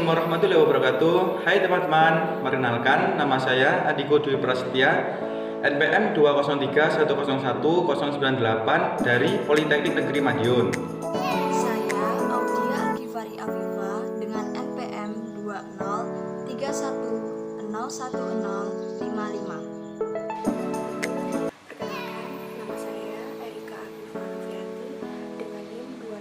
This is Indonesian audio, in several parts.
Assalamualaikum warahmatullahi wabarakatuh. Hai teman-teman, perkenalkan nama saya Adiko Dwi Prasetya, NPM 203101098 dari Politeknik Negeri Madiun. Saya Audia Alkifari Afifa dengan NPM 203101055. Perkenalkan, nama saya Erika Afifa Novianti dengan NIM 20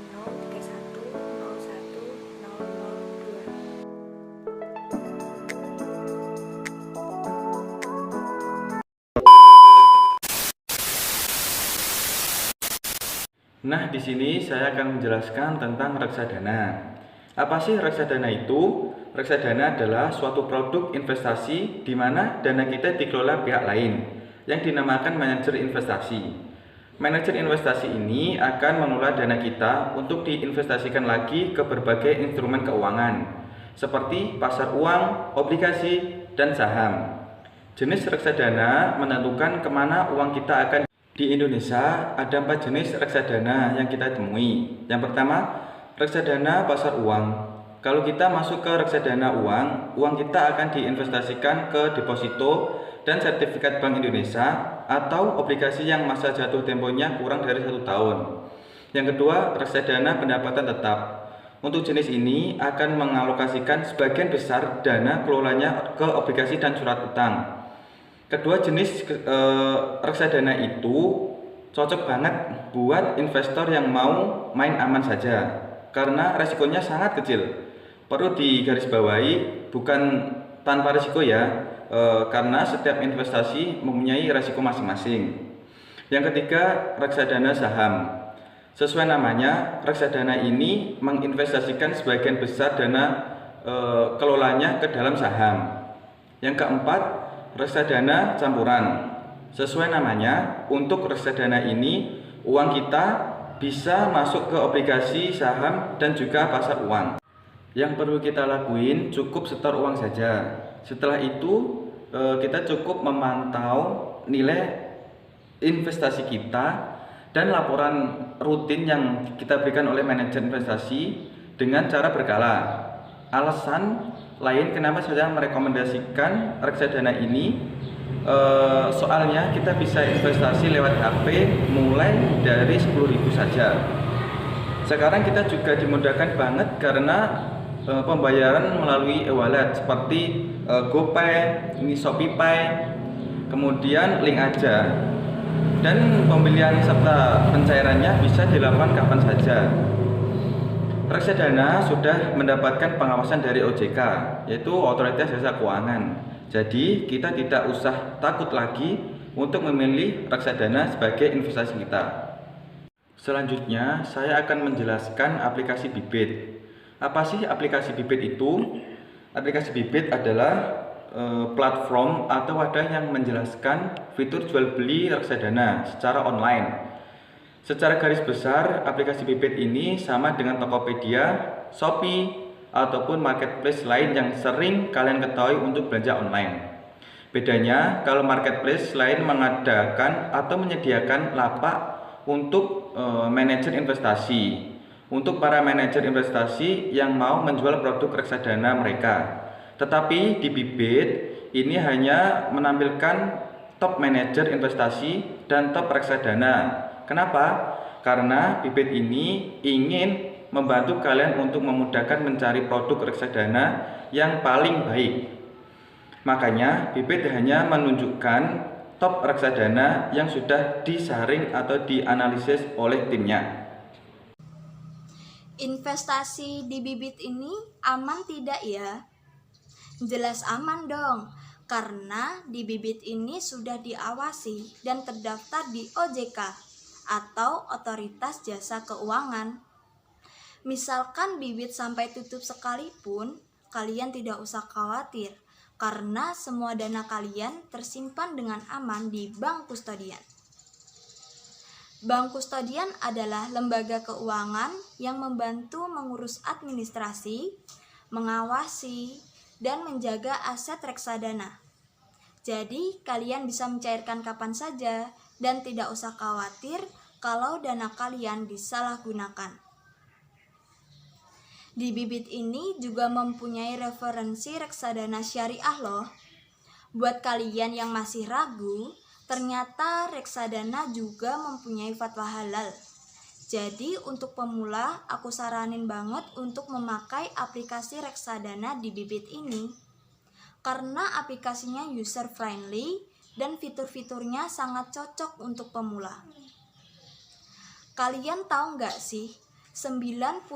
Nah, di sini saya akan menjelaskan tentang reksadana. Apa sih reksadana itu? Reksadana adalah suatu produk investasi di mana dana kita dikelola pihak lain yang dinamakan manajer investasi. Manajer investasi ini akan mengelola dana kita untuk diinvestasikan lagi ke berbagai instrumen keuangan seperti pasar uang, obligasi, dan saham. Jenis reksadana menentukan kemana uang kita akan. Di Indonesia ada 4 jenis reksadana yang kita temui. Yang pertama, reksadana pasar uang. Kalau kita masuk ke reksadana uang kita akan diinvestasikan ke deposito dan sertifikat Bank Indonesia atau obligasi yang masa jatuh temponya kurang dari 1 tahun. Yang kedua, reksadana pendapatan tetap. Untuk jenis ini akan mengalokasikan sebagian besar dana kelolanya ke obligasi dan surat utang. Kedua jenis reksadana itu cocok banget buat investor yang mau main aman saja karena resikonya sangat kecil. Perlu digarisbawahi, bukan tanpa risiko ya, karena setiap investasi mempunyai resiko masing-masing. Yang ketiga, reksadana saham. Sesuai namanya, reksadana ini menginvestasikan sebagian besar dana kelolanya ke dalam saham. Yang keempat, reksadana campuran. Sesuai namanya, untuk reksadana ini uang kita bisa masuk ke obligasi, saham, dan juga pasar uang. Yang perlu kita lakuin cukup setor uang saja. Setelah itu kita cukup memantau nilai investasi kita dan laporan rutin yang kita berikan oleh manajer investasi dengan cara berkala. Alasan lain kenapa saya merekomendasikan reksadana ini, soalnya kita bisa investasi lewat HP mulai dari 10.000 saja. Sekarang kita juga dimudahkan banget karena pembayaran melalui e-wallet seperti GoPay, ShopeePay, kemudian link aja, dan pembelian serta pencairannya bisa dilakukan kapan saja. Reksadana sudah mendapatkan pengawasan dari OJK, yaitu Otoritas Jasa Keuangan. Jadi kita tidak usah takut lagi untuk memilih reksadana sebagai investasi kita. Selanjutnya saya akan menjelaskan aplikasi Bibit. Apa sih aplikasi Bibit itu? Aplikasi Bibit adalah platform atau wadah yang menjelaskan fitur jual beli reksadana secara online. Secara garis besar, aplikasi Bibit ini sama dengan Tokopedia, Shopee, ataupun marketplace lain yang sering kalian ketahui untuk belanja online. Bedanya, kalau marketplace lain mengadakan atau menyediakan lapak untuk manajer investasi, untuk para manajer investasi yang mau menjual produk reksadana mereka. Tetapi di Bibit ini hanya menampilkan top manajer investasi dan top reksadana. Kenapa? Karena Bibit ini ingin membantu kalian untuk memudahkan mencari produk reksadana yang paling baik. Makanya Bibit hanya menunjukkan top reksadana yang sudah disaring atau dianalisis oleh timnya. Investasi di Bibit ini aman tidak ya? Jelas aman dong, karena di Bibit ini sudah diawasi dan terdaftar di OJK atau Otoritas Jasa Keuangan. Misalkan Bibit sampai tutup sekalipun, kalian tidak usah khawatir karena semua dana kalian tersimpan dengan aman di bank kustodian. Bank kustodian adalah lembaga keuangan yang membantu mengurus administrasi, mengawasi, dan menjaga aset reksadana. Jadi, kalian bisa mencairkan kapan saja dan tidak usah khawatir kalau dana kalian disalahgunakan. Di Bibit ini juga mempunyai referensi reksadana syariah loh. Buat kalian yang masih ragu, ternyata reksadana juga mempunyai fatwa halal. Jadi untuk pemula, aku saranin banget untuk memakai aplikasi reksadana di Bibit ini. Karena aplikasinya user friendly dan fitur-fiturnya sangat cocok untuk pemula. Kalian tahu nggak sih, 99%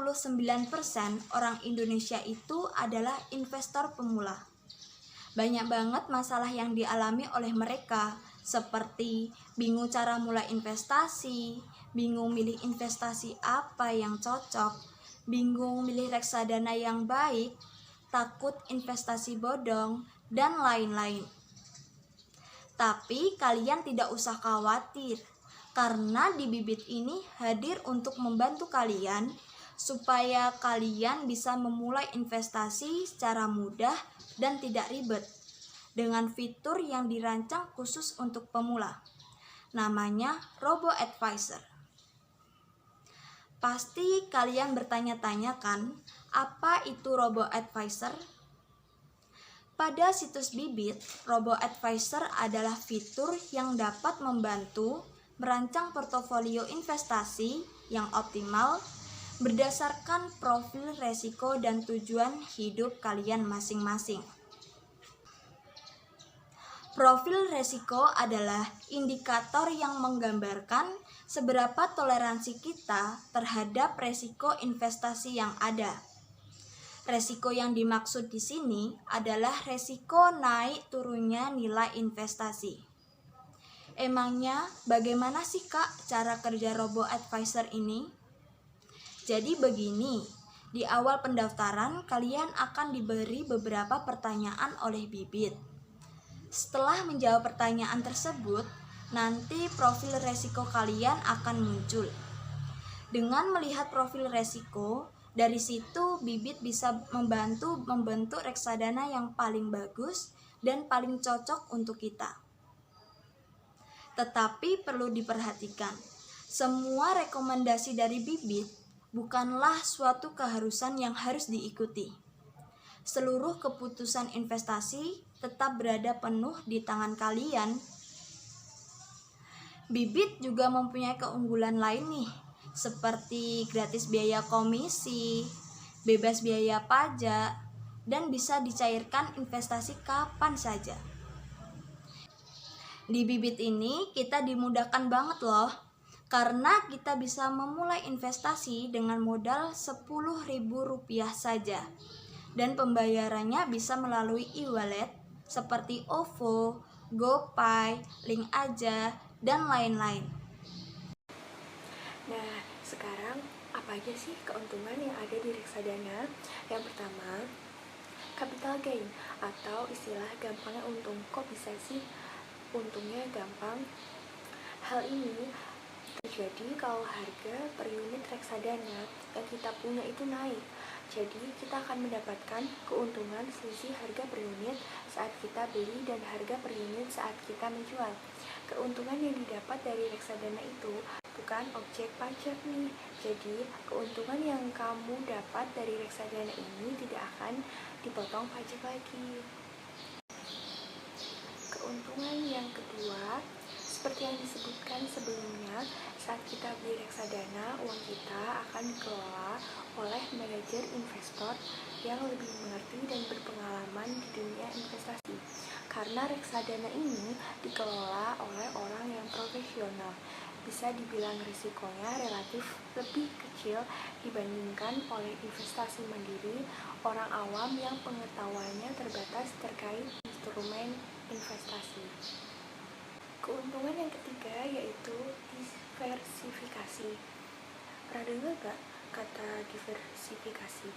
orang Indonesia itu adalah investor pemula. Banyak banget masalah yang dialami oleh mereka, seperti bingung cara mulai investasi, bingung milih investasi apa yang cocok, bingung milih reksadana yang baik, takut investasi bodong, dan lain-lain. Tapi kalian tidak usah khawatir, karena di Bibit ini hadir untuk membantu kalian supaya kalian bisa memulai investasi secara mudah dan tidak ribet dengan fitur yang dirancang khusus untuk pemula. Namanya Robo Advisor. Pasti kalian bertanya-tanya kan, apa itu Robo Advisor? Pada situs Bibit, Robo Advisor adalah fitur yang dapat membantu merancang portofolio investasi yang optimal berdasarkan profil resiko dan tujuan hidup kalian masing-masing. Profil resiko adalah indikator yang menggambarkan seberapa toleransi kita terhadap resiko investasi yang ada. Resiko yang dimaksud di sini adalah resiko naik turunnya nilai investasi. Emangnya bagaimana sih Kak cara kerja Robo Advisor ini? Jadi begini, di awal pendaftaran kalian akan diberi beberapa pertanyaan oleh Bibit. Setelah menjawab pertanyaan tersebut, nanti profil resiko kalian akan muncul. Dengan melihat profil resiko, dari situ Bibit bisa membantu membentuk reksadana yang paling bagus dan paling cocok untuk kita. Tetapi perlu diperhatikan, semua rekomendasi dari Bibit bukanlah suatu keharusan yang harus diikuti. Seluruh keputusan investasi tetap berada penuh di tangan kalian. Bibit juga mempunyai keunggulan lain nih, seperti gratis biaya komisi, bebas biaya pajak, dan bisa dicairkan investasi kapan saja. Di Bibit ini kita dimudahkan banget loh, karena kita bisa memulai investasi dengan modal Rp10.000 saja. Dan pembayarannya bisa melalui e-wallet seperti OVO, GoPay, Link Aja, dan lain-lain. Nah, sekarang apa aja sih keuntungan yang ada di reksadana? Yang pertama, capital gain atau istilah gampangnya untung. Kok bisa sih untungnya gampang? Hal ini terjadi kalau harga per unit reksadana yang kita punya itu naik. Jadi kita akan mendapatkan keuntungan selisih harga per unit saat kita beli dan harga per unit saat kita menjual. Keuntungan yang didapat dari reksadana itu bukan objek pajak nih. Jadi keuntungan yang kamu dapat dari reksadana ini tidak akan dipotong pajak lagi. Keuntungan yang kedua, seperti yang disebutkan sebelumnya, saat kita beli reksadana, uang kita akan dikelola oleh manajer investor yang lebih mengerti dan berpengalaman di dunia investasi. Karena reksadana ini dikelola oleh orang yang profesional, bisa dibilang risikonya relatif lebih kecil dibandingkan oleh investasi mandiri, orang awam yang pengetahuannya terbatas terkait instrumen investasi. Keuntungan yang ketiga yaitu diversifikasi. Pernah dengar gak kata diversifikasi?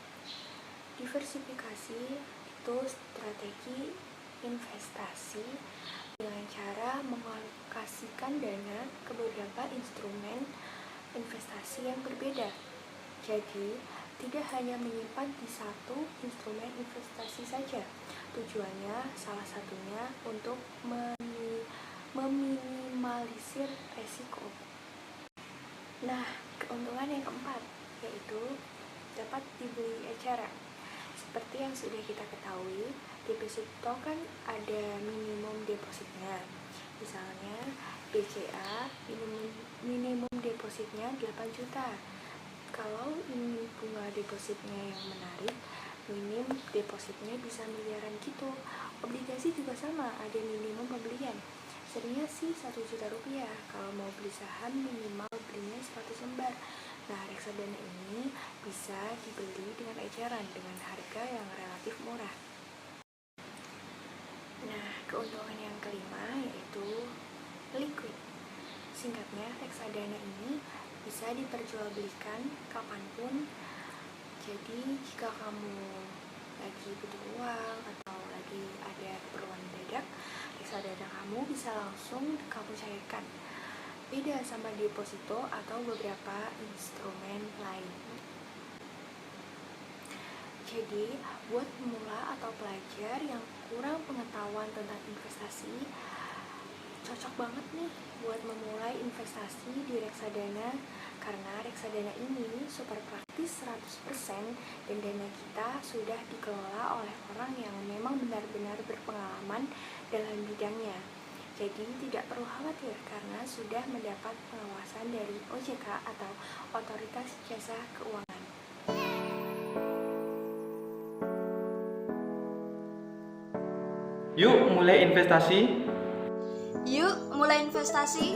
Diversifikasi itu strategi investasi dengan cara mengalokasikan dana ke beberapa instrumen investasi yang berbeda. Jadi, tidak hanya menyimpan di satu instrumen investasi saja. Tujuannya salah satunya untuk meminimalisir resiko. Nah, keuntungan yang keempat yaitu dapat dibeli eceran. Seperti yang sudah kita ketahui, deposito kan ada minimum depositnya. Misalnya BCA minimum depositnya 8 juta. Kalau ini bunga depositnya yang menarik, minim depositnya bisa miliaran gitu. Obligasi juga sama, ada minimum pembelian. Seringnya sih 1 juta rupiah. Kalau mau beli saham minimal belinya 100 lembar. Nah, reksadana ini bisa dibeli dengan eceran dengan harga yang relatif murah. Nah, keuntungan yang kelima yaitu liquid. Singkatnya, reksadana ini bisa diperjualbelikan kapanpun. Jadi, jika kamu lagi butuh uang atau lagi ada keperluan mendadak, reksadana kamu bisa langsung kamu cairkan. Beda sama deposito atau beberapa instrumen lain. Jadi, buat pemula atau pelajar yang kurang pengetahuan tentang investasi, cocok banget nih buat memulai investasi di reksadana, karena reksadana ini super praktis 100% dan dana kita sudah dikelola oleh orang yang memang benar-benar berpengalaman dalam bidangnya. Jadi tidak perlu khawatir karena sudah mendapat pengawasan dari OJK atau Otoritas Jasa Keuangan. Yuk mulai investasi. Yuk mulai investasi.